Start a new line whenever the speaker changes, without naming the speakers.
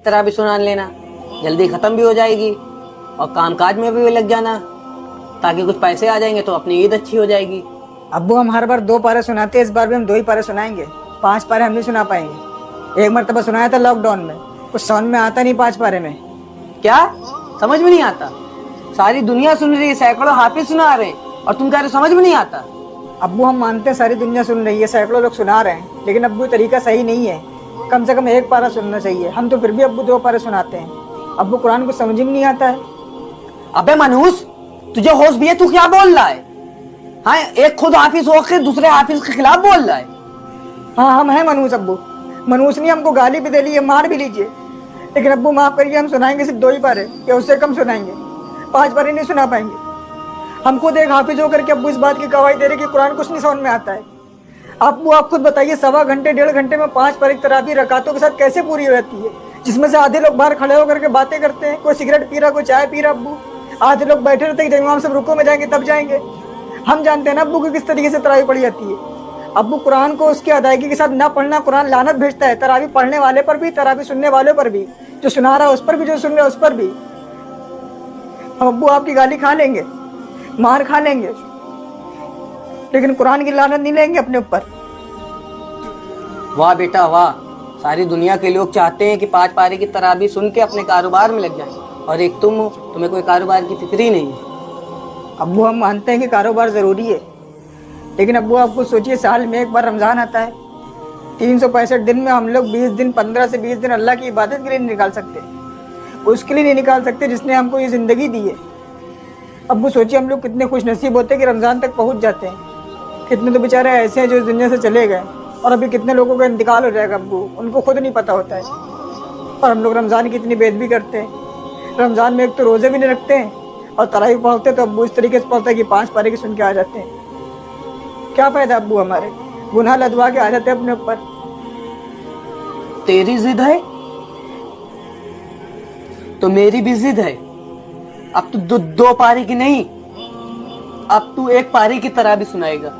तरह भी सुना लेना, जल्दी खत्म भी हो जाएगी और कामकाज में भी लग जाना, ताकि कुछ पैसे आ जाएंगे तो अपनी ईद अच्छी हो जाएगी।
अब्बू हम हर बार 2 पारे सुनाते हैं, इस बार भी हम 2 ही पारे सुनाएंगे। 5 पारे हम नहीं सुना पाएंगे। एक मरतबा सुनाया था लॉकडाउन में, कुछ समझ में आता नहीं 5 पारे में।
क्या समझ में नहीं आता? सारी दुनिया सुन रही है, सैकड़ों हाफिज सुना रहे हैं और तुम कह रहे हो समझ में नहीं आता।
अब्बू हम मानते हैं सारी दुनिया सुन रही है, सैकड़ों लोग सुना रहे हैं, लेकिन अब्बू तरीका सही नहीं है। कम से कम 1 पारा सुनना चाहिए। हम तो फिर भी अब्बू 2 पारे सुनाते हैं। अब्बू कुरान को समझ में नहीं आता है।
अबे मनहूस, तुझे होश भी है? तू क्या बोल रहा है? हाँ, एक खुद हाफिज होकर दूसरे हाफिज के खिलाफ बोल रहा है।
हाँ हम हैं मनहूस अब्बू। मनहूस नहीं, हमको गाली भी दे ली है, मार भी लीजिए, लेकिन अब्बू माफ करिए, हम सुनाएंगे सिर्फ 2 ही पारे या उससे कम सुनाएंगे। 5 पारे नहीं सुना पाएंगे। हम खुद एक हाफिज होकर के अब्बू इस बात की गवाही दे रहे कि कुरान कुछ नहीं समझ में आता है। अब्बू आप खुद बताइए, 1.25 घंटे 1.5 घंटे में 5 पारे की तरावी रकातों के साथ कैसे पूरी हो जाती है, जिसमें से आधे लोग बाहर खड़े होकर के बातें करते हैं, कोई सिगरेट पी रहा, कोई चाय पी रहा। अब्बू आधे लोग बैठे रहते हैं जब इमाम सब रुको में जाएंगे तब जाएंगे। हम जानते हैं ना अब्बू की किस तरीके से तरावी पढ़ी जाती है। अब्बू कुरान को उसकी अदायगी के साथ ना पढ़ना, कुरान लानत भेजता है, तरावी पढ़ने वाले पर भी, तरावी सुनने वाले पर भी, जो सुना रहा है उस पर भी, जो सुन रहा है उस पर भी। हम अब्बू आपकी गाली खा लेंगे, मार खा लेंगे, लेकिन कुरान की लानत नहीं लेंगे अपने ऊपर।
वाह बेटा वाह, सारी दुनिया के लोग चाहते हैं कि 5 पारे की तराबी सुन के अपने कारोबार में लग जाएं, और एक तुम्हें कोई कारोबार की फिक्र ही नहीं है।
अब्बू हम मानते हैं कि कारोबार ज़रूरी है, लेकिन अब्बू आपको सोचिए, साल में एक बार रमज़ान आता है। 365 दिन में हम लोग 20 दिन, 15 से 20 दिन अल्लाह की इबादत के लिए नहीं निकाल सकते, उसके लिए नहीं निकाल सकते जिसने हमको ये ज़िंदगी दी है। अब्बू सोचिए हम लोग कितने खुश नसीब होते हैं कि रमज़ान तक पहुँच जाते हैं। कितने तो बेचारे ऐसे हैं जो इस दुनिया से चले गए, और अभी कितने लोगों का इंतकाल हो जाएगा अब्बू, उनको खुद नहीं पता होता है। और हम लोग रमज़ान की इतनी बेद भी करते हैं। रमज़ान में एक तो रोज़े भी नहीं रखते हैं, और तरावी पढ़ते तो अब्बू इस तरीके से पढ़ता है कि 5 पारे की सुन के आ जाते हैं। क्या फ़ायदा अब्बू, हमारे गुनाह लदवा के आ जाते हैं अपने ऊपर।
तेरी जिद है तो मेरी भी जिद है। अब तू 2 पारी की नहीं, अब तू 1 पारी की तरह भी सुनाएगा।